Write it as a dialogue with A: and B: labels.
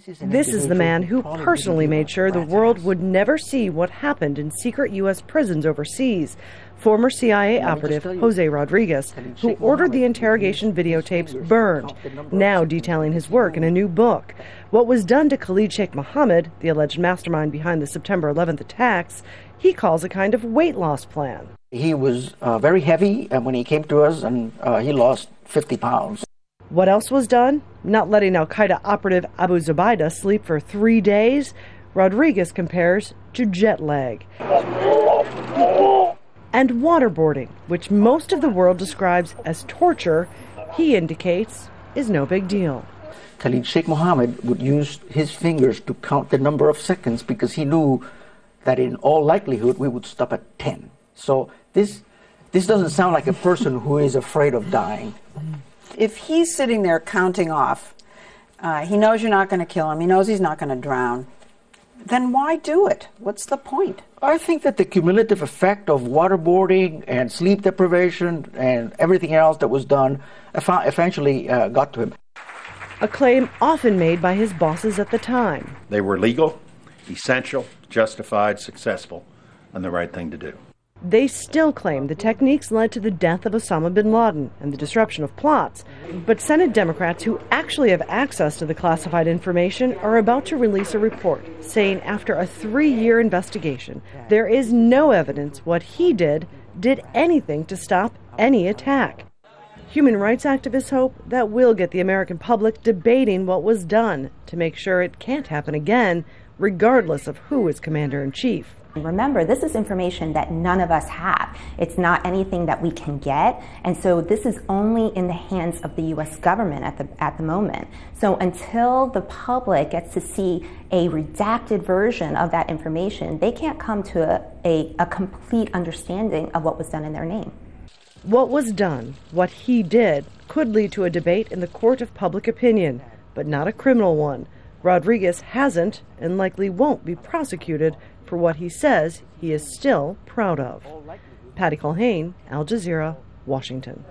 A: This is the man who personally made sure the world would never see what happened in secret U.S. prisons overseas. Former CIA operative Jose Rodriguez, who ordered the interrogation videotapes burned, now detailing his work in a new book. What was done to Khalid Sheikh Mohammed, the alleged mastermind behind the September 11th attacks, he calls a kind of weight loss plan.
B: He was very heavy when he came to us, and he lost 50 pounds.
A: What else was done? Not letting al-Qaeda operative Abu Zubaydah sleep for 3 days? Rodriguez compares to jet lag. And waterboarding, which most of the world describes as torture, he indicates is no big deal.
B: Khalid Sheikh Mohammed would use his fingers to count the number of seconds because he knew that in all likelihood we would stop at 10. So this doesn't sound like a person who is afraid of dying.
C: If he's sitting there counting off, he knows you're not going to kill him, he knows he's not going to drown, then why do it? What's the point?
B: I think that the cumulative effect of waterboarding and sleep deprivation and everything else that was done eventually got to him.
A: A claim often made by his bosses at the time.
D: They were legal, essential, justified, successful, and the right thing to do.
A: They still claim the techniques led to the death of Osama bin Laden and the disruption of plots. But Senate Democrats who actually have access to the classified information are about to release a report saying after a 3-year investigation, there is no evidence what he did anything to stop any attack. Human rights activists hope that will get the American public debating what was done to make sure it can't happen again, regardless of who is commander-in-chief.
E: Remember, this is information that none of us have. It's not anything that we can get, and so this is only in the hands of the U.S. government at the moment. So until the public gets to see a redacted version of that information, they can't come to a complete understanding of what was done in their name.
A: What was done, what he did, could lead to a debate in the court of public opinion, but not a criminal one. Rodriguez hasn't and likely won't be prosecuted for what he says he is still proud of. Patty Culhane, Al Jazeera, Washington.